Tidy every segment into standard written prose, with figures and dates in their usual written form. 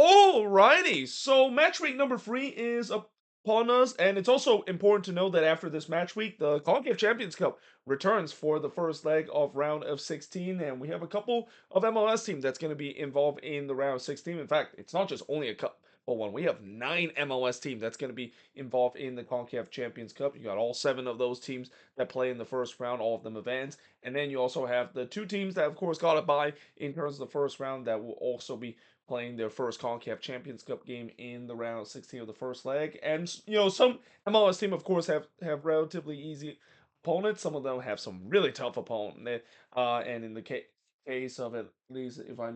Alrighty, so match week number 3 is upon us, and it's also important to know that after this match week, the CONCACAF Champions Cup returns for the first leg of round of 16, and we have a couple of MLS teams that's going to be involved in the round of 16. In fact, it's not just only a cup one. We have 9 MLS teams that's going to be involved in the CONCACAF Champions Cup. You got all 7 of those teams that play in the first round, all of them advance, and then you also have the 2 teams that, of course, got a bye in terms of the first round that will also be playing their first CONCACAF Champions Cup game in the round of 16 of the first leg. And some MLS team, of course, have relatively easy opponents. Some of them have some really tough opponents. And in the case of at least if I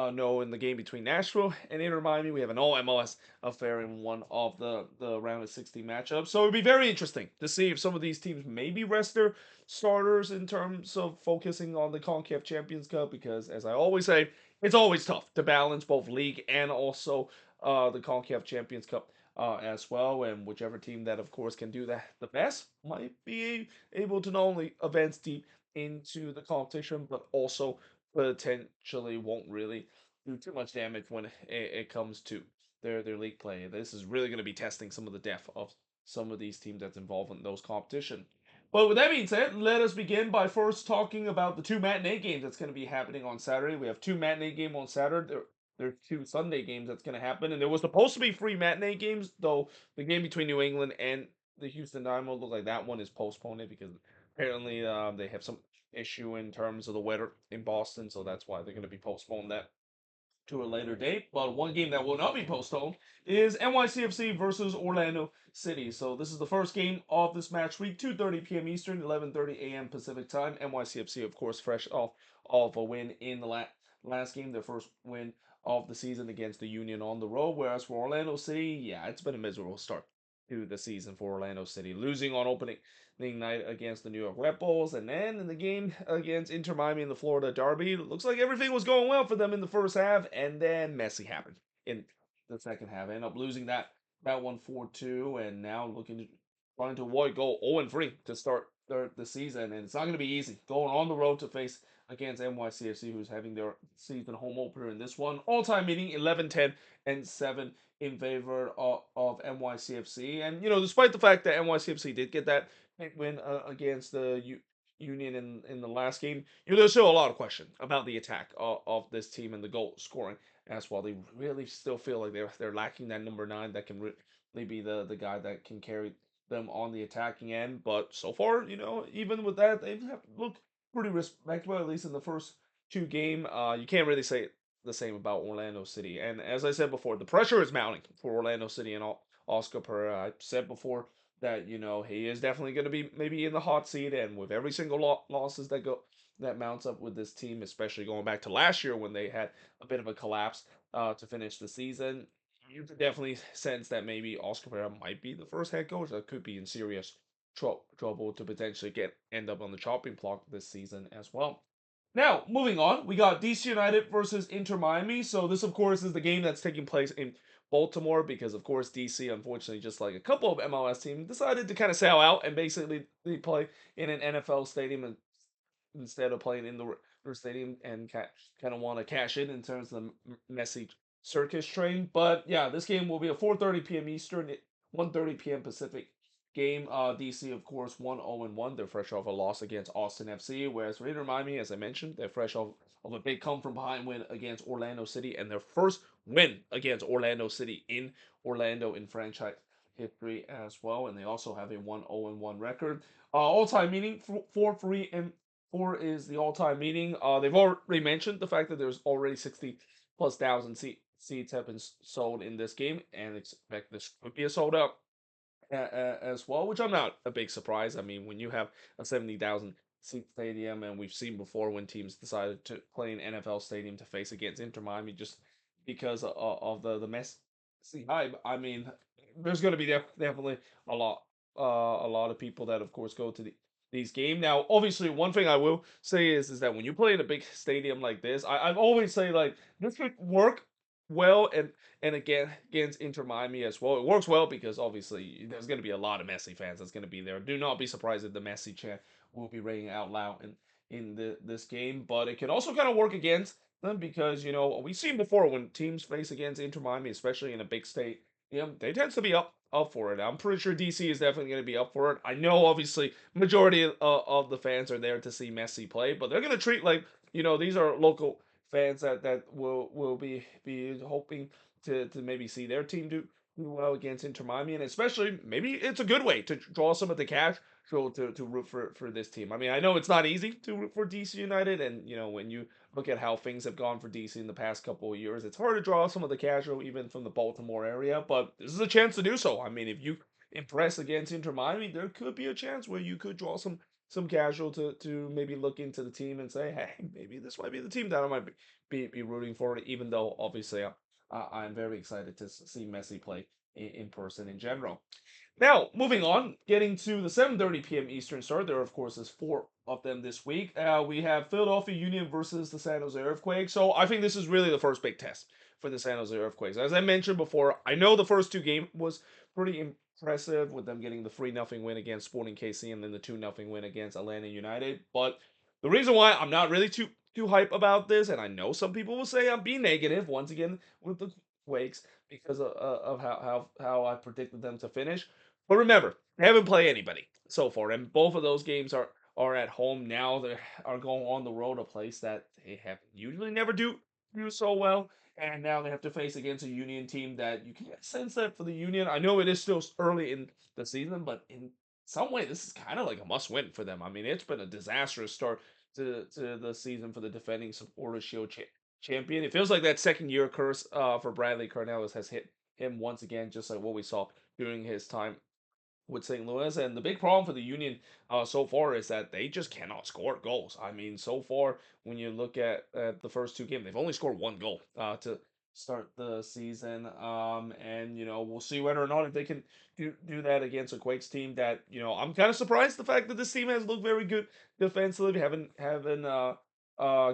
know in the game between Nashville and Inter Miami, we have an all MLS affair in one of the round of 16 matchups. So it'd be very interesting to see if some of these teams maybe rest their starters in terms of focusing on the CONCACAF Champions Cup, because as I always say, it's always tough to balance both league and also the CONCACAF Champions Cup as well. And whichever team that, of course, can do that the best might be able to not only advance deep into the competition, but also potentially won't really do too much damage when it comes to their league play. This is really going to be testing some of the depth of some of these teams that's involved in those competition. But with that being said, let us begin by first talking about the 2 matinee games that's going to be happening on Saturday. We have 2 matinee games on Saturday. There are 2 Sunday games that's going to happen, and there was supposed to be 3 matinee games, though the game between New England and the Houston Dynamo look like that one is postponed because apparently they have some issue in terms of the weather in Boston, so that's why they're going to be postponed that to a later date. But one game that will not be postponed is NYCFC versus Orlando City. So this is the first game of this match week, 2:30 p.m. Eastern, 11:30 a.m. Pacific time. NYCFC, of course, fresh off of a win in the last game, their first win of the season against the Union on the road. Whereas for Orlando City, yeah, it's been a miserable start to the season for Orlando City, losing on opening night against the New York Red Bulls, and then in the game against Inter Miami in the Florida Derby, looks like everything was going well for them in the first half, and then Messi happened in the second half. End up losing that one 4-2, and now trying to avoid goal 0-3 to start the season, and it's not going to be easy going on the road to face against NYCFC, who's having their season home opener in this one. All-time meeting 11-10 and 7 in favor of NYCFC. And despite the fact that NYCFC did get that win against the Union in the last game, there's still a lot of question about the attack of this team and the goal scoring as well. They really still feel like they're lacking that number 9 that can really be the guy that can carry them on the attacking end. But so far, even with that, they have looked pretty respectable, at least in the first 2 game. You can't really say the same about Orlando City. And as I said before, the pressure is mounting for Orlando City and Oscar Pereira. I said before that he is definitely going to be maybe in the hot seat, and with every single losses that mounts up with this team, especially going back to last year when they had a bit of a collapse to finish the season, you could definitely sense that maybe Oscar Pereira might be the first head coach that could be in serious trouble to potentially end up on the chopping block this season as well. Now, moving on, we got DC United versus Inter Miami. So this, of course, is the game that's taking place in Baltimore because, of course, DC, unfortunately, just like a couple of MLS teams, decided to kind of sell out and basically they play in an NFL stadium instead of playing in the stadium and kind of want to cash in terms of the Messi circus train. But yeah, this game will be at 4:30 p.m. Eastern, 1:30 p.m. Pacific game. DC, of course, 1-0-1. They're fresh off a loss against Austin FC, whereas for Inter Miami, as I mentioned, they're fresh off of a big come from behind win against Orlando City and their first win against Orlando City in Orlando in franchise history as well. And they also have a 1-0-1 record. All-time meaning 4-3 and 4 is the all-time meeting. They've already mentioned the fact that there's already 60 plus thousand seats have been sold in this game, and expect this could be a sold out as well, which I'm not a big surprise. I mean, when you have a 70,000 seat stadium, and we've seen before when teams decided to play an NFL stadium to face against Inter Miami just because of the Messi hype. I mean, there's going to be definitely a lot a lot of people that, of course, go to these games. Now, obviously, one thing I will say is that when you play in a big stadium like this, I've always say like this could work well and again against Inter Miami as well. It works well because obviously there's going to be a lot of Messi fans that's going to be there. Do not be surprised if the Messi chant will be ringing out loud in this game. But it can also kind of work against because we've seen before when teams face against Inter Miami, especially in a big state, they tend to be up for it. I'm pretty sure DC is definitely going to be up for it. I know, obviously, majority of the fans are there to see Messi play, but they're going to treat like these are local fans that will be hoping to maybe see their team do well against Inter Miami, and especially maybe it's a good way to draw some of the cash to root for this team. I mean, I know it's not easy to root for DC United, and when you look at how things have gone for DC in the past couple of years, it's hard to draw some of the casual even from the Baltimore area, but this is a chance to do so. I mean, if you impress against Inter Miami, there could be a chance where you could draw some casual to maybe look into the team and say, hey, maybe this might be the team that I might be rooting for, even though obviously I'm very excited to see Messi play in person in general. Now, moving on, getting to the 7:30 p.m. Eastern start. There, of course, is four of them this week. We have Philadelphia Union versus the San Jose Earthquakes. So I think this is really the first big test for the San Jose Earthquakes. As I mentioned before, I know the first two games was pretty impressive with them getting the 3-0 win against Sporting KC and then the 2-0 win against Atlanta United. But the reason why I'm not really too hype about this, and I know some people will say I'm being negative once again with the Quakes because of how I predicted them to finish. But remember, they haven't played anybody so far, and both of those games are at home now. They are going on the road, a place that they have usually never do so well, and now they have to face against a Union team that you can sense that for the Union. I know it is still early in the season, but in some way, this is kind of like a must-win for them. I mean, it's been a disastrous start to the season for the defending Supporters Shield champion. It feels like that second year curse for Bradley Cornelius has hit him once again, just like what we saw during his time with St. Louis. And the big problem for the Union so far is that they just cannot score goals. I mean, so far, when you look at the first two games, they've only scored one goal to start the season. And, we'll see whether or not if they can do that against a Quakes team that, I'm kind of surprised the fact that this team has looked very good defensively. Haven't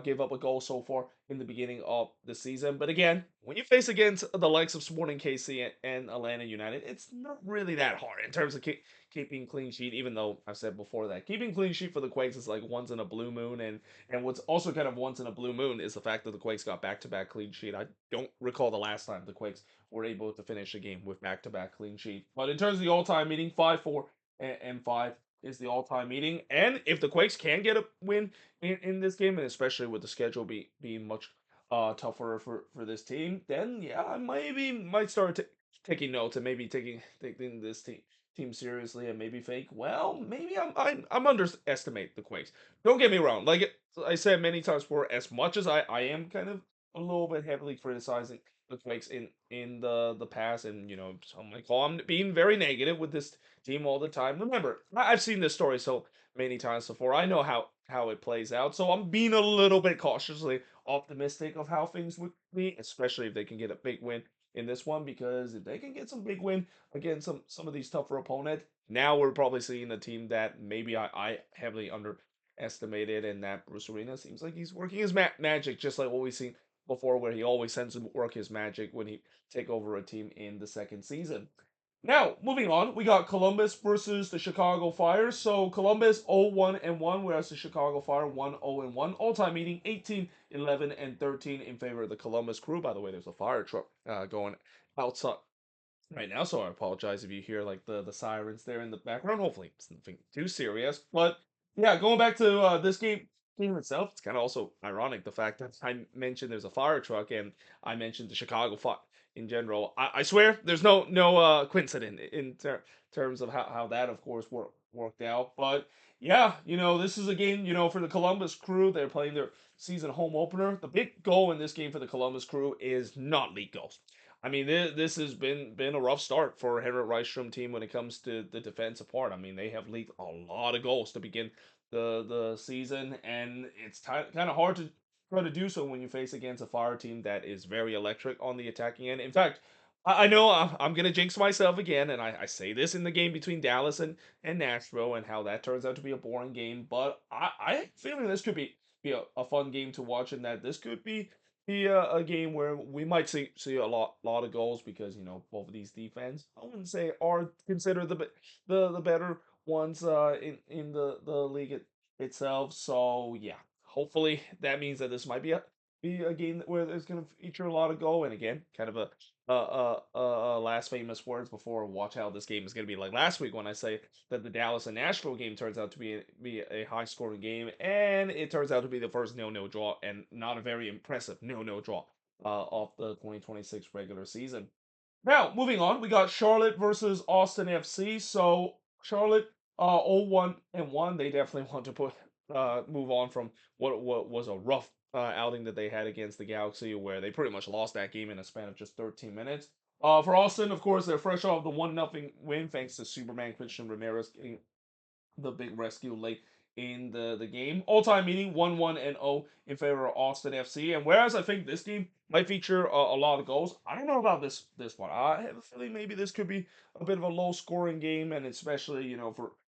gave up a goal so far in the beginning of the season. But again, when you face against the likes of Sporting KC and Atlanta United, it's not really that hard in terms of keeping clean sheet. Even though I've said before that keeping clean sheet for the Quakes is like once in a blue moon, and what's also kind of once in a blue moon is the fact that the Quakes got back-to-back clean sheet. I don't recall the last time the Quakes were able to finish a game with back-to-back clean sheet. But in terms of the all-time meeting, 5-4 and 5 is the all-time meeting. And if the Quakes can get a win in this game, and especially with the schedule being much tougher for this team, then yeah, I might start taking notes and maybe taking this team seriously and maybe think, well, maybe I'm underestimate the Quakes. Don't get me wrong, like I said many times before, as much as I am kind of a little bit heavily criticizing the Quakes in the past, and some might call I'm being very negative with this team all the time. Remember, I've seen this story so many times before. I know how it plays out, so I'm being a little bit cautiously optimistic of how things would be, especially if they can get a big win in this one. Because if they can get some big win against some of these tougher opponents, now we're probably seeing a team that maybe I heavily underestimated, and that Bruce Arena seems like he's working his magic, just like what we've seen before, where he always tends to work his magic when he take over a team in the second season. Now, moving on, we got Columbus versus the Chicago Fire. So Columbus 0-1-1, whereas the Chicago Fire 1-0-1. All-time meeting 18, 11, and 13 in favor of the Columbus Crew. By the way, there's a fire truck going outside right now, so I apologize if you hear like the sirens there in the background. Hopefully, it's nothing too serious. But yeah, going back to this game itself, it's kind of also ironic the fact that I mentioned there's a fire truck and I mentioned the Chicago fire in general. I swear there's no coincidence in terms of how that of course worked out. But yeah, this is a game for the Columbus Crew. They're playing their season home opener. The big goal in this game for the Columbus Crew is not league goals. I mean, this has been a rough start for Henrik Rydstrom team when it comes to the defensive part. I mean, they have leaked a lot of goals to begin the season, and it's kind of hard to try to do so when you face against a Fire team that is very electric on the attacking end. In fact, I know I'm gonna jinx myself again, and I say this in the game between Dallas and Nashville, and how that turns out to be a boring game. But I have a feeling this could be a fun game to watch, and that this could be a game where we might see a lot of goals because both of these defense I wouldn't say are considered the better ones in the league itself. So yeah, hopefully that means that this might be be a game where there's going to feature a lot of goal. And again, kind of a last famous words before watch how this game is going to be like last week when I say that the Dallas and Nashville game turns out to be a high scoring game, and it turns out to be the first 0-0 draw and not a very impressive 0-0 draw of the 2026 regular season. Now, moving on, we got Charlotte versus Austin FC. So Charlotte, 0-1 and 1. They definitely want to move on from what was a rough outing that they had against the Galaxy, where they pretty much lost that game in a span of just 13 minutes. For Austin, of course, they're fresh off the 1-0 win thanks to Superman Christian Ramirez getting the big rescue late in the game. All-time meeting 1-1 and 0 in favor of Austin FC. And whereas I think this game might feature a lot of goals, I don't know about this one. I have a feeling maybe this could be a bit of a low-scoring game, and especially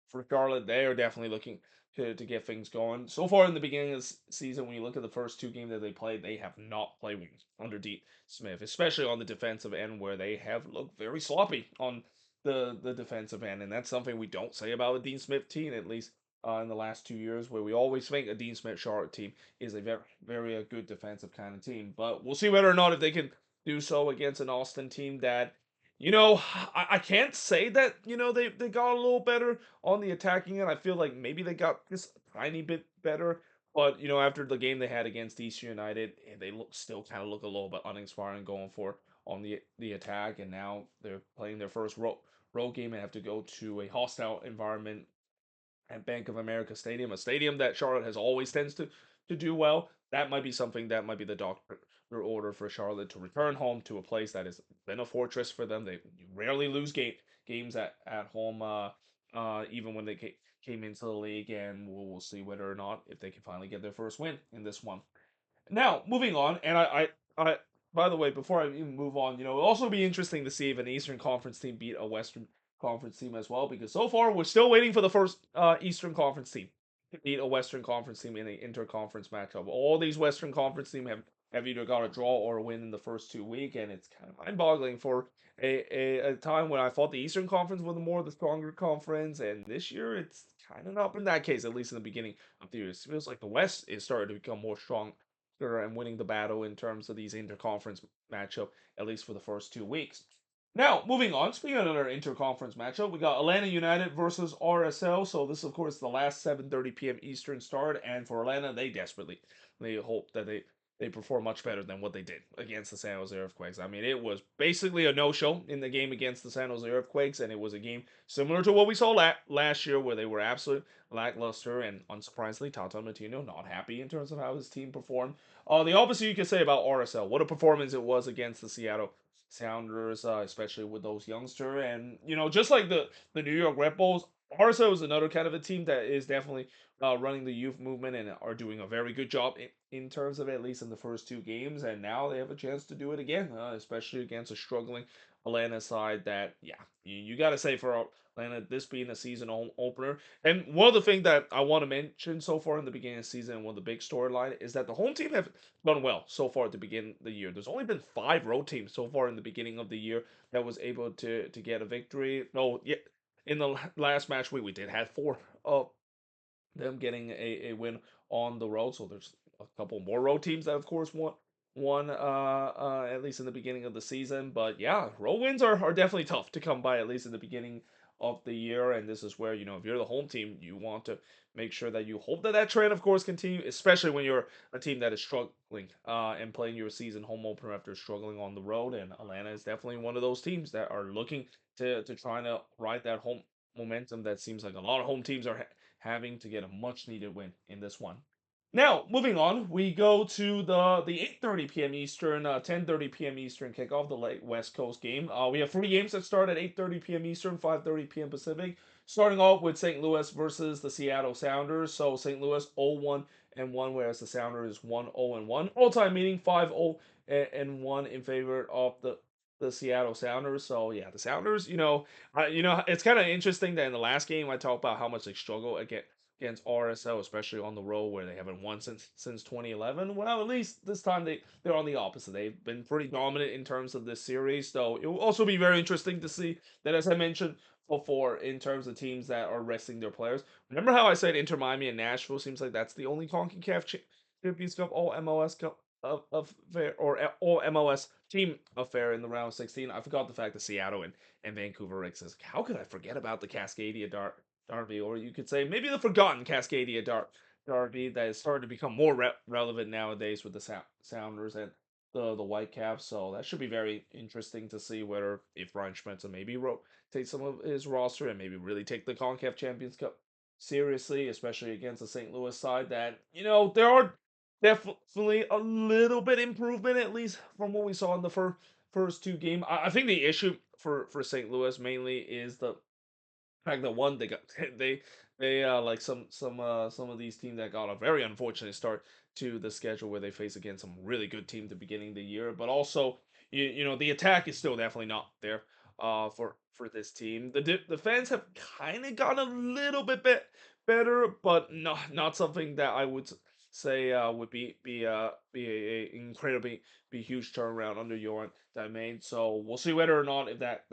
for Charlotte, they are definitely looking to get things going. So far in the beginning of the season, when you look at the first two games that they played, they have not played under Dean Smith, especially on the defensive end, where they have looked very sloppy on the defensive end, and that's something we don't say about a Dean Smith team, at least in the last 2 years, where we always think a Dean Smith Charlotte team is a very good defensive kind of team. But we'll see whether or not if they can do so against an Austin team that, I can't say that they got a little better on the attacking end. I feel like maybe they got just a tiny bit better. But after the game they had against DC United, they still kind of look a little bit uninspiring going for on the attack, and now they're playing their first road game and have to go to a hostile environment at Bank of America Stadium, a stadium that Charlotte has always tends to do well. That might be something that might be the doctor order for Charlotte to return home to a place that has been a fortress for them. They rarely lose games at home, even when they came into the league, and we'll see whether or not if they can finally get their first win in this one. Now, moving on, and by the way, before I even move on, it'll also be interesting to see if an Eastern Conference team beat a Western Conference team as well, because so far we're still waiting for the first Eastern Conference team to beat a Western Conference team in an interconference matchup. All these Western Conference teams have either got a draw or a win in the first 2 weeks, and it's kind of mind-boggling for a time when I thought the Eastern Conference was the stronger conference, and this year it's kind of not been that case, at least in the beginning of the year. It feels like the West is starting to become more strong and winning the battle in terms of these interconference matchup, at least for the first 2 weeks. Now, moving on, speaking of another interconference matchup, we got Atlanta United versus RSL. So this, of course, the last 7:30 p.m. Eastern start, and for Atlanta, they hope that they perform much better than what they did against the San Jose Earthquakes. I mean, it was basically a no-show in the game against the San Jose Earthquakes, and it was a game similar to what we saw last year, where they were absolute lackluster, and unsurprisingly, Tata Martino not happy in terms of how his team performed. The opposite you could say about RSL. What a performance it was against the Seattle Sounders, especially with those youngsters. And, just like the New York Red Bulls, RSL is another kind of a team that is definitely running the youth movement and are doing a very good job in terms of, at least in the first two games. And now they have a chance to do it again, especially against a struggling Atlanta side that, yeah, you got to say for Atlanta, this being a season opener. And one of the things that I want to mention so far in the beginning of the season, and one of the big storyline, is that the home team have done well so far at the beginning of the year. There's only been 5 road teams so far in the beginning of the year that was able to get a victory. No, yeah, in the last match we did have 4 of them getting a win on the road. So there's a couple more road teams that, of course, won at least in the beginning of the season. But yeah, road wins are definitely tough to come by, at least in the beginning of the year. And this is where, if you're the home team, you want to make sure that you hope that that trend, of course, continue, especially when you're a team that is struggling and playing your season home opener after struggling on the road. And Atlanta is definitely one of those teams that are looking to try to ride that home momentum that seems like a lot of home teams are having to get a much needed win in this one. Now, moving on, we go to the 8:30 p.m. Eastern, 10:30 p.m. Eastern kickoff, the late West Coast game. We have 3 games that start at 8:30 p.m. Eastern, 5:30 p.m. Pacific. Starting off with St. Louis versus the Seattle Sounders. So St. Louis 0-1 and 1, whereas the Sounders 1-0 and 1. All-time meeting 5-0 and 1 in favor of the Seattle Sounders. So yeah, the Sounders, it's kind of interesting that in the last game I talked about how much they struggle against RSL, especially on the road where they haven't won since 2011. Well, at least this time they're on the opposite. They've been pretty dominant in terms of this series. So it will also be very interesting to see that, as I mentioned before, in terms of teams that are resting their players. Remember how I said Inter Miami and Nashville seems like that's the only CONCACAF Champions Cup all MLS Cup affair or all MLS team affair in the round of 16. I forgot the fact that Seattle and Vancouver exists. How could I forget about the Cascadia Derby, or you could say maybe the forgotten Cascadia Derby that is starting to become more relevant nowadays with the Sounders and the Whitecaps. So that should be very interesting to see whether if Ryan Schmetzer maybe rotate some of his roster and maybe really take the CONCACAF Champions Cup seriously, especially against the St. Louis side that, there are definitely a little bit improvement, at least from what we saw in the first two games. I think the issue for St. Louis mainly is the fact that one they got they like some of these teams that got a very unfortunate start to the schedule where they face against some really good teams at the beginning of the year, but also the attack is still definitely not there for this team. The fans have kind of gotten a little better, but not something that I would say would be a incredibly be huge turnaround under Joran Diemain. So we'll see whether or not if that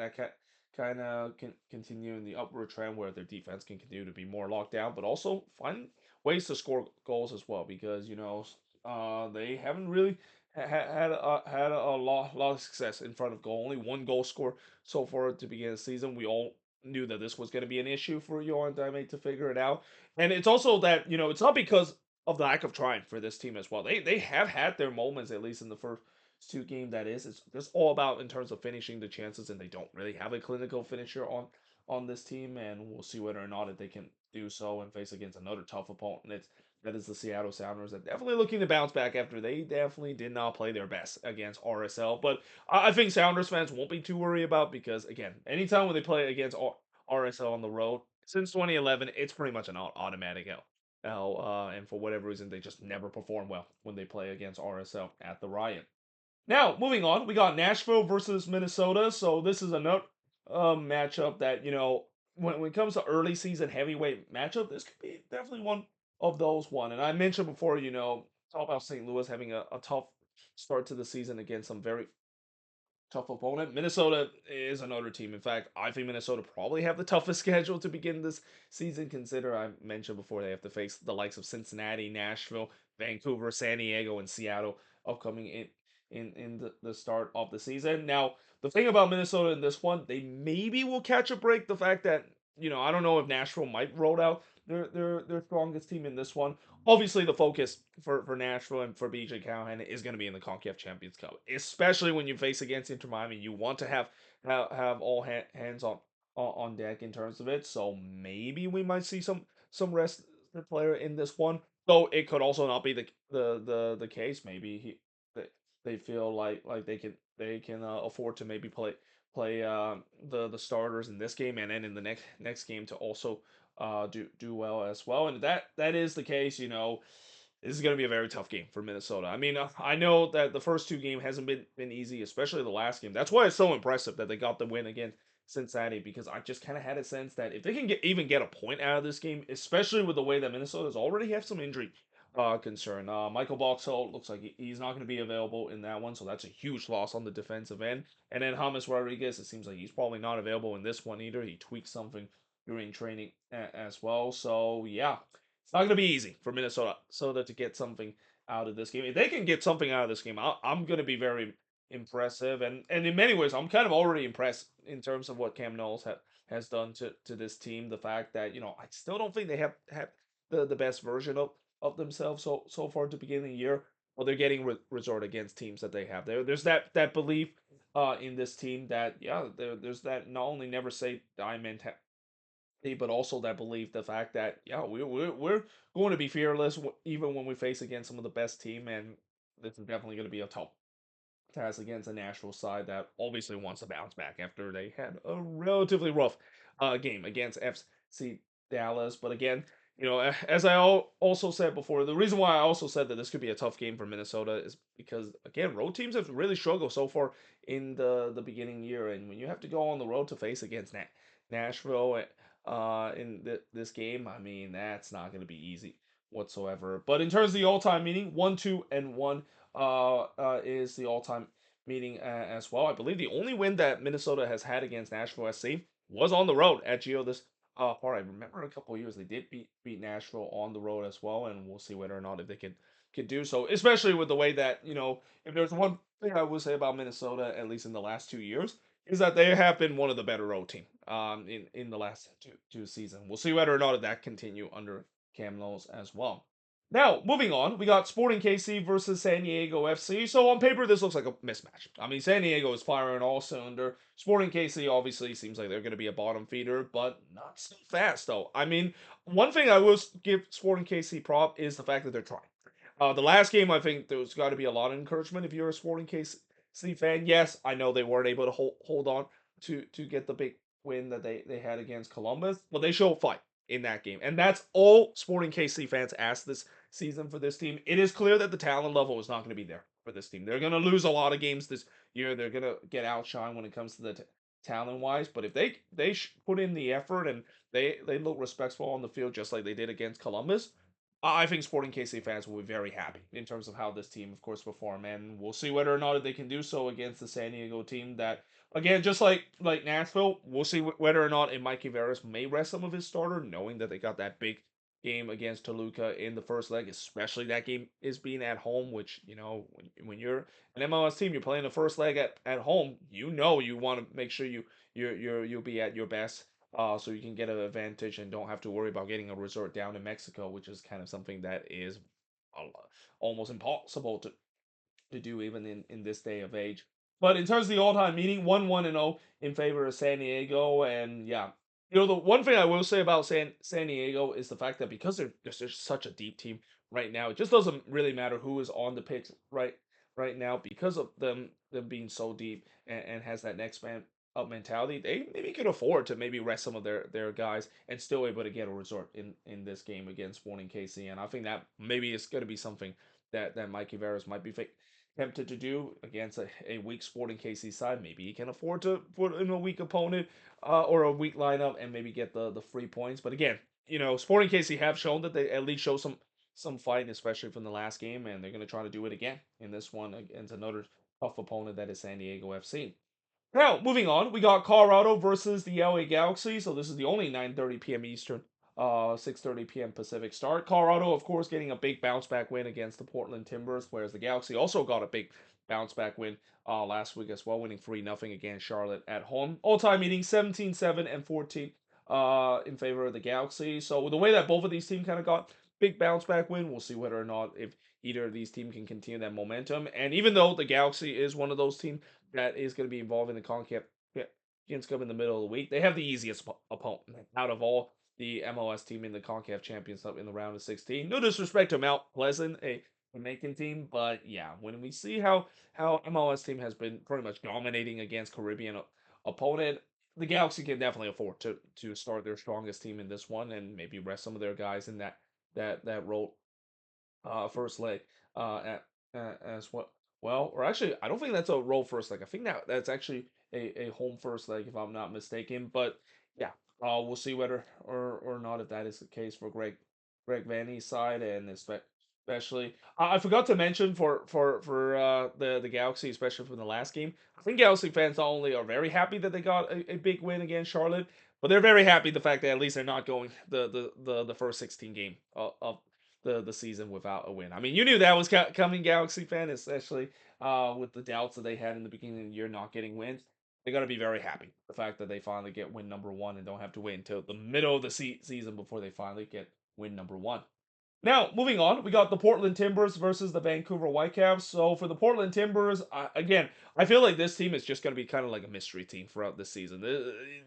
kind of can continue in the upward trend where their defense can continue to be more locked down, but also find ways to score goals as well because they haven't really had a lot of success in front of goal. Only one goal score so far to begin the season. We all knew that this was going to be an issue for Johan Daime to figure it out, and it's also that it's not because of the lack of trying for this team as well. They have had their moments at least in the first two game that is. It's just all about in terms of finishing the chances, and they don't really have a clinical finisher on this team, and we'll see whether or not if they can do so and face against another tough opponent. That is the Seattle Sounders. Are definitely looking to bounce back after they definitely did not play their best against RSL. But I think Sounders fans won't be too worried about because again, anytime when they play against RSL on the road since 2011, it's pretty much an automatic L. And for whatever reason, they just never perform well when they play against RSL at the Riot. Now, moving on, we got Nashville versus Minnesota. So this is another matchup that when it comes to early season heavyweight matchup, this could be definitely one of those one. And I mentioned before, talk about St. Louis having a tough start to the season against some very tough opponent. Minnesota is another team. In fact, I think Minnesota probably have the toughest schedule to begin this season. Consider I mentioned before they have to face the likes of Cincinnati, Nashville, Vancouver, San Diego, and Seattle upcoming in the start of the season. Now, the thing about Minnesota in this one, they maybe will catch a break. The fact that I don't know if Nashville might roll out their strongest team in this one. Obviously, the focus for Nashville and for BJ Callahan is going to be in the CONCACAF Champions Cup, especially when you face against Inter Miami. You want to have all hands on deck in terms of it. So maybe we might see some rest the player in this one. Though it could also not be the case. Maybe they feel like they can afford to maybe play the starters in this game and then in the next game to also do well as well. And that is the case, this is going to be a very tough game for Minnesota. I mean, I know that the first two game hasn't been easy, especially the last game. That's why it's so impressive that they got the win against Cincinnati because I just kind of had a sense that if they can even get a point out of this game, especially with the way that Minnesota's already have some injury concern. Michael Boxall looks like he's not going to be available in that one, so that's a huge loss on the defensive end. And then James Rodriguez, it seems like he's probably not available in this one either. He tweaked something during training as well. So yeah, it's not going to be easy for Minnesota to get something out of this game. If they can get something out of this game, I'm going to be very impressive. And in many ways, I'm kind of already impressed in terms of what Cam Knowles has done to this team. The fact that I still don't think they have the best version of themselves so far to begin the year. Well, they're getting resort against teams that they have. There's that belief in this team that there's that not only never say die mentality, but also that belief, the fact that we're going to be fearless even when we face against some of the best team, and this is definitely going to be a tough task against a Nashville side that obviously wants to bounce back after they had a relatively rough game against FC Dallas. But again, as I also said before, the reason why I also said that this could be a tough game for Minnesota is because again, road teams have really struggled so far in the beginning year, and when you have to go on the road to face against Nashville in this game, I mean that's not going to be easy whatsoever. But in terms of the all-time meaning, 1-2-1 is the all-time meeting as well. I believe the only win that Minnesota has had against Nashville SC was on the road at Geo this part. I remember a couple of years they did beat Nashville on the road as well, and we'll see whether or not if they can could do so, especially with the way that, if there's one thing I would say about Minnesota, at least in the last 2 years, is that they have been one of the better road team in the last two seasons. We'll see whether or not that continue under Cam Knowles as well. Now, moving on, we got Sporting KC versus San Diego FC. So on paper, this looks like a mismatch. I mean, San Diego is firing all cylinder. Sporting KC obviously seems like they're going to be a bottom feeder, but not so fast though. I mean, one thing I will give Sporting KC prop is the fact that they're trying. The last game, I think there's got to be a lot of encouragement if you're a Sporting KC fan. Yes, I know they weren't able to hold on to get the big win that they had against Columbus, but they showed fight in that game, and that's all Sporting KC fans ask this season for this team. It is clear that the talent level is not going to be there for this team. They're going to lose a lot of games this year. They're going to get outshined when it comes to the talent wise, but if they put in the effort and they look respectful on the field just like they did against Columbus, I think Sporting KC fans will be very happy in terms of how this team, of course, perform, and we'll see whether or not they can do so against the San Diego team. That again, just like Nashville, we'll see whether or not Mikey Veras may rest some of his starter, knowing that they got that big game against Toluca in the first leg, especially that game is being at home, which when you're an MLS team, you're playing the first leg at home, you want to make sure you'll be at your best, so you can get an advantage and don't have to worry about getting a resort down in Mexico, which is kind of something that is almost impossible to do even in this day of age. But in terms of the all-time meeting, 1-1-0 in favor of San Diego, and yeah, the one thing I will say about San Diego is the fact that because they're just such a deep team right now, it just doesn't really matter who is on the pitch right now because of them being so deep and has that next man up mentality. They maybe could afford to maybe rest some of their guys and still able to get a result in this game against Sporting KC, and I think that maybe it's going to be something that Mikey Veras might be tempted to do against a weak Sporting KC side. Maybe he can afford to put in a weak opponent or a weak lineup and maybe get the free points. But again, Sporting KC have shown that they at least show some fight, especially from the last game, and they're going to try to do it again in this one against another tough opponent that is San Diego FC. Now, moving on, we got Colorado versus the LA Galaxy. So this is the only 9:30 p.m. Eastern, 6:30 p.m. Pacific start. Colorado, of course, getting a big bounce back win against the Portland Timbers, whereas the Galaxy also got a big bounce back win last week as well, winning 3-0 against Charlotte at home. All-time meeting 17-7 and 14 in favor of the Galaxy. So the way that both of these teams kind of got big bounce back win, we'll see whether or not if either of these teams can continue that momentum. And even though the Galaxy is one of those teams that is going to be involved in the CONCACAF Champions Cup in the middle of the week, they have the easiest opponent out of all the MLS team in the CONCACAF Champions Cup in the round of 16. No disrespect to Mount Pleasant, a Jamaican team, but yeah, when we see how MLS team has been pretty much dominating against Caribbean opponent, the Galaxy can definitely afford to start their strongest team in this one and maybe rest some of their guys in that role first leg as well. Well, or actually, I don't think that's a roll first leg. I think that's actually a home first leg, if I'm not mistaken. But yeah, we'll see whether or not if that is the case for Greg Vanny's side, and especially I forgot to mention for the Galaxy, especially from the last game. I think Galaxy fans not only are very happy that they got a big win against Charlotte, but they're very happy the fact that at least they're not going the first 16 game of the season without a win. I mean, you knew that was coming, Galaxy fan, especially with the doubts that they had in the beginning of the year not getting wins. They got to be very happy the fact that they finally get win number one and don't have to wait until the middle of the season before they finally get win number one. Now, moving on, we got the Portland Timbers versus the Vancouver Whitecaps. So for the Portland Timbers, again, I feel like this team is just going to be kind of like a mystery team throughout this season.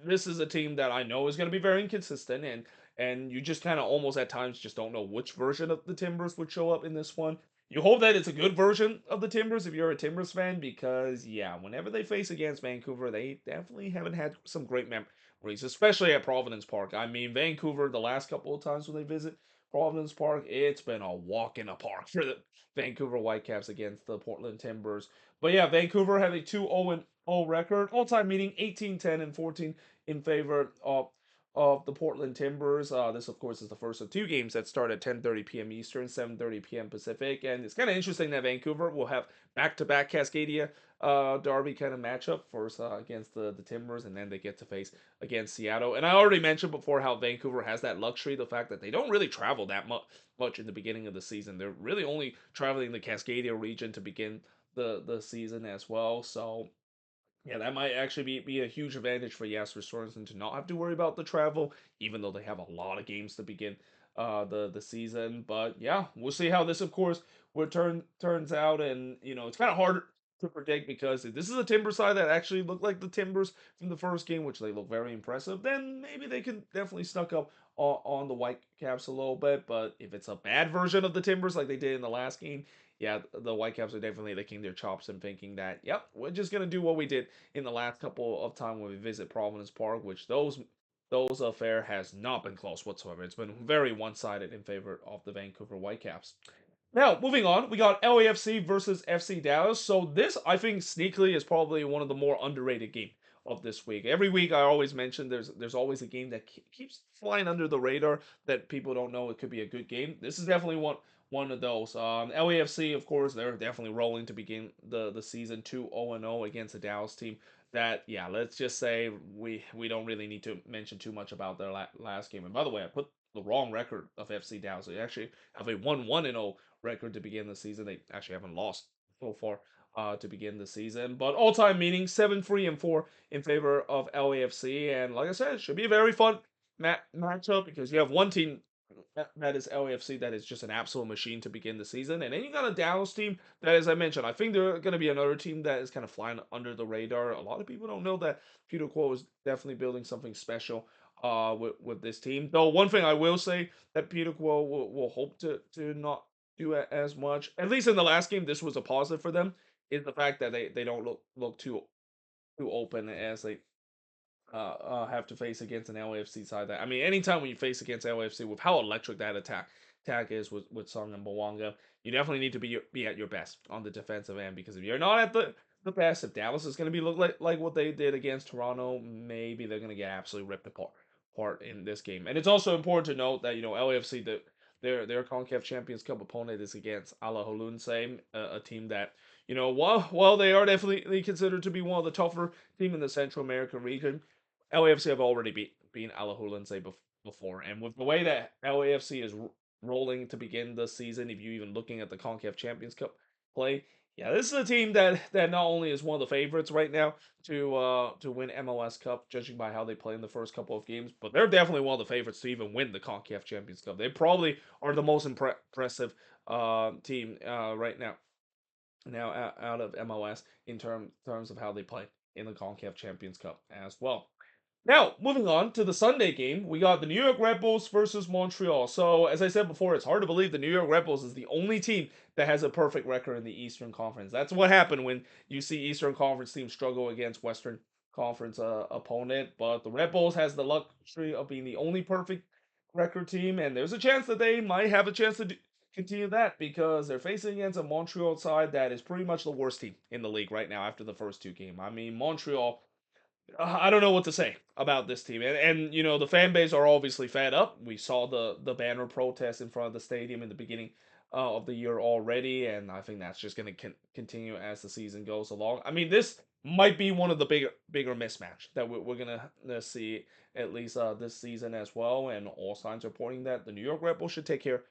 This is a team that I know is going to be very inconsistent, and you just kind of almost at times just don't know which version of the Timbers would show up in this one. You hope that it's a good version of the Timbers if you're a Timbers fan, because yeah, whenever they face against Vancouver, they definitely haven't had some great memories, especially at Providence Park. I mean, Vancouver, the last couple of times when they visit Providence Park, it's been a walk in the park for the Vancouver Whitecaps against the Portland Timbers. But yeah, Vancouver have a 2-0 record, all-time meeting 18-10 and 14 in favor of the Portland Timbers. This, of course, is the first of two games that start at 10:30 p.m. Eastern, 7:30 p.m. Pacific, and it's kind of interesting that Vancouver will have back-to-back Cascadia derby kind of matchup first against the Timbers, and then they get to face against Seattle. And I already mentioned before how Vancouver has that luxury, the fact that they don't really travel that much in the beginning of the season. They're really only traveling the Cascadia region to begin the season as well. So yeah, that might actually be a huge advantage for Jasper Sorensen to not have to worry about the travel, even though they have a lot of games to begin the season. But yeah, we'll see how this, of course, would turns out, and it's kind of hard to predict because if this is a Timber side that actually look like the Timbers from the first game, which they look very impressive, then maybe they could definitely snuck up on the Whitecaps a little bit. But if it's a bad version of the Timbers like they did in the last game, yeah, the Whitecaps are definitely licking their chops and thinking that, yep, we're just gonna do what we did in the last couple of time when we visit Providence Park, which those affair has not been close whatsoever. It's been very one-sided in favor of the Vancouver Whitecaps. Now, moving on, we got LAFC versus FC Dallas. So this, I think, sneakily is probably one of the more underrated game of this week. Every week, I always mention there's always a game that keeps flying under the radar that people don't know it could be a good game. This is definitely one of those. LAFC, of course, they're definitely rolling to begin the season 2-0 against the Dallas team. That, yeah, let's just say we don't really need to mention too much about their last game. And by the way, I put the wrong record of FC Dallas. They actually have a 1-1-0 record to begin the season. They actually haven't lost so far to begin the season. But all-time meaning 7-3-4 in favor of LAFC. And like I said, it should be a very fun matchup because you have one team that is LAFC that is just an absolute machine to begin the season. And then you got a Dallas team that, as I mentioned, I think they're going to be another team that is kind of flying under the radar. A lot of people don't know that Peter Quo is definitely building something special with this team. Though one thing I will say that Peter Quo will hope to not do as much, at least in the last game, this was a positive for them, is the fact that they don't look too open as they have to face against an LAFC side. That, I mean, anytime when you face against LAFC with how electric that attack is with Song and Bawanga, you definitely need to be at your best on the defensive end, because if you're not at the best, if Dallas is going to be look like what they did against Toronto, maybe they're going to get absolutely ripped apart in this game. And it's also important to note that LAFC, their CONCACAF Champions Cup opponent is against Ala Holunse, a team that, while they are definitely considered to be one of the tougher team in the Central American region, LAFC have already beaten Alajuelense before, and with the way that LAFC is rolling to begin the season, if you even looking at the CONCACAF Champions Cup play, yeah, this is a team that not only is one of the favorites right now to win MLS Cup, judging by how they play in the first couple of games, but they're definitely one of the favorites to even win the CONCACAF Champions Cup. They probably are the most impressive team right now out of MLS in terms of how they play in the CONCACAF Champions Cup as well. Now, moving on to the Sunday game, we got the New York Red Bulls versus Montreal. So, as I said before, it's hard to believe the New York Red Bulls is the only team that has a perfect record in the Eastern Conference. That's what happened when you see Eastern Conference teams struggle against Western Conference opponent. But the Red Bulls has the luxury of being the only perfect record team, and there's a chance that they might have a chance to continue that because they're facing against a Montreal side that is pretty much the worst team in the league right now after the first two games. I mean, Montreal, I don't know what to say about this team, and the fan base are obviously fed up. We saw the banner protest in front of the stadium in the beginning of the year already, and I think that's just going to continue as the season goes along. I mean, this might be one of the bigger mismatch that we're gonna see at least this season as well, and all signs are pointing that the New York Red Bulls should take care of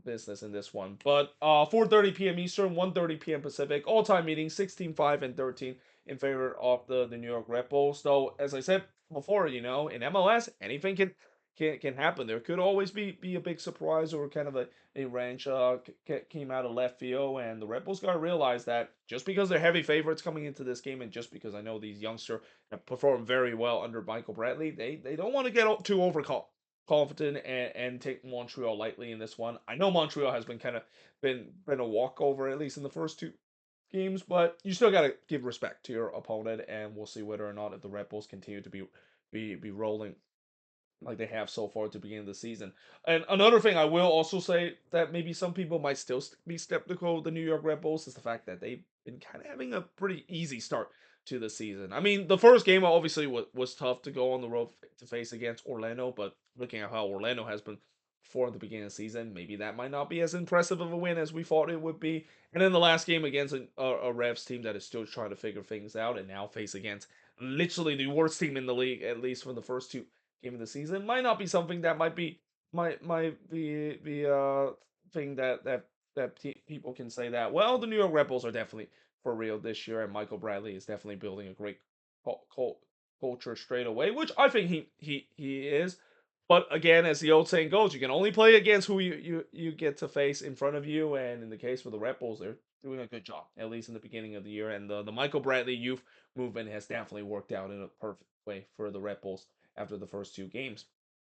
business in this one. But 4:30 p.m. Eastern, 1:30 p.m. Pacific, all-time meeting 16-5 and 13 in favor of the New York Red Bulls. Though, as I said before, in MLS, anything can happen. There could always be a big surprise or kind of a wrench came out of left field, and the Red Bulls got to realize that just because they're heavy favorites coming into this game, and just because I know these youngsters have performed very well under Michael Bradley, they don't want to get too confident and take Montreal lightly in this one. I know Montreal has been a walkover, at least in the first two games, but you still got to give respect to your opponent, and we'll see whether or not if the Red Bulls continue to be rolling like they have so far to begin the season. And another thing I will also say that maybe some people might still be skeptical of the New York Red Bulls is the fact that they've been kind of having a pretty easy start to the season. I mean, the first game obviously was tough to go on the road to face against Orlando, but looking at how Orlando has been for the beginning of the season. Maybe that might not be as impressive of a win as we thought it would be. And then the last game against a Revs team that is still trying to figure things out and now face against literally the worst team in the league, at least for the first two games of the season, might not be something that might be the thing that people can say that, well, the New York Red Bulls are definitely for real this year, and Michael Bradley is definitely building a great culture straight away, which I think he is. But again, as the old saying goes, you can only play against who you get to face in front of you. And in the case for the Red Bulls, they're doing a good job, at least in the beginning of the year. And the Michael Bradley youth movement has definitely worked out in a perfect way for the Red Bulls after the first two games.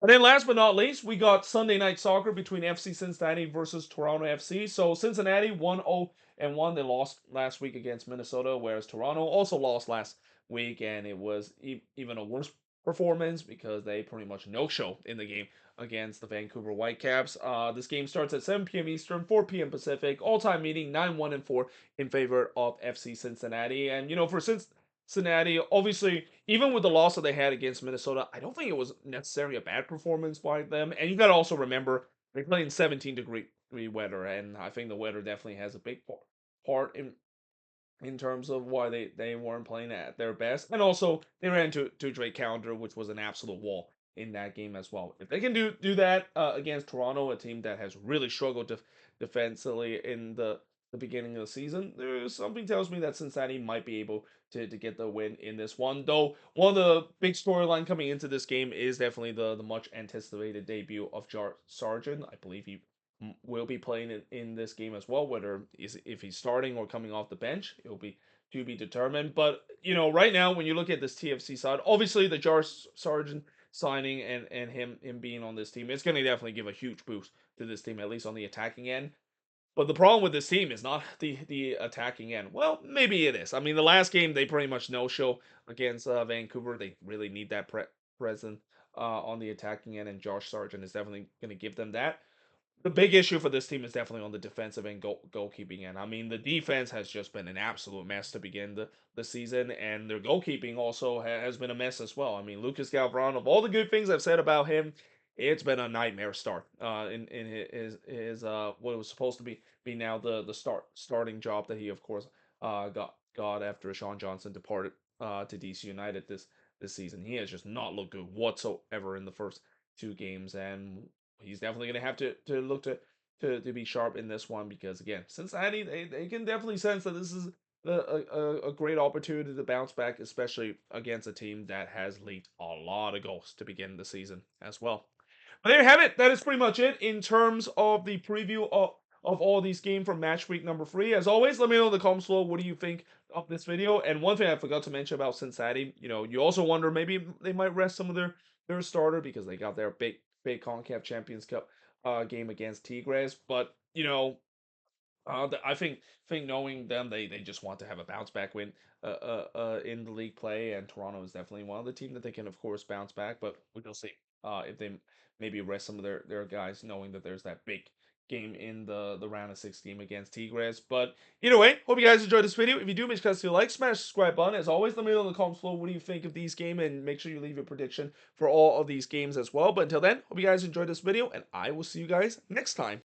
And then last but not least, we got Sunday night soccer between FC Cincinnati versus Toronto FC. So Cincinnati 1-0 and 1. They lost last week against Minnesota, whereas Toronto also lost last week, and it was even a worse performance because they pretty much no-show in the game against the Vancouver Whitecaps. This game starts at 7 p.m. Eastern, 4 p.m. Pacific. All-time meeting 9-1 and 4 in favor of FC Cincinnati. And for Cincinnati, obviously, even with the loss that they had against Minnesota, I don't think it was necessarily a bad performance by them. And you got to also remember they're playing 17-degree weather, and I think the weather definitely has a big part in terms of why they weren't playing at their best. And also, they ran to Drake counter, which was an absolute wall in that game as well. If they can do that against Toronto, a team that has really struggled defensively in the beginning of the season, there's something tells me that Cincinnati might be able to get the win in this one. Though one of the big storyline coming into this game is definitely the much anticipated debut of Jar Sargent. I believe he will be playing in this game as well. Whether if he's starting or coming off the bench, it will be to be determined. But right now, when you look at this TFC side, obviously the Jar Sargent signing and him being on this team, it's going to definitely give a huge boost to this team, at least on the attacking end. But the problem with this team is not the attacking end. Well, maybe it is. I mean, the last game they pretty much no show against Vancouver. They really need that presence on the attacking end, and Josh Sargent is definitely going to give them that. The big issue for this team is definitely on the defensive and goalkeeping end. I mean, the defense has just been an absolute mess to begin the season, and their goalkeeping also has been a mess as well. I mean, Lucas Galvran, of all the good things I've said about him, it's been a nightmare start in his what was supposed to be now the starting job that he of course got after Sean Johnson departed to DC United this season. He has just not looked good whatsoever in the first two games, and he's definitely going to have to look to be sharp in this one because again, Cincinnati they can definitely sense that this is a great opportunity to bounce back, especially against a team that has leaked a lot of goals to begin the season as well. But there you have it. That is pretty much it in terms of the preview of all these games from match week number 3. As always, let me know in the comments below what do you think of this video. And one thing I forgot to mention about Cincinnati, you also wonder maybe they might rest some of their starter because they got their big CONCACAF Champions Cup game against Tigres. But I think knowing them, they just want to have a bounce back win in the league play, and Toronto is definitely one of the teams that they can of course bounce back, but we'll see if they maybe rest some of their guys, knowing that there's that big game in the round of 6 game against Tigres. But either way, hope you guys enjoyed this video. If you do, make sure to like, smash the subscribe button. As always, let me know in the comments below what do you think of these games, and make sure you leave your prediction for all of these games as well. But until then, hope you guys enjoyed this video, and I will see you guys next time.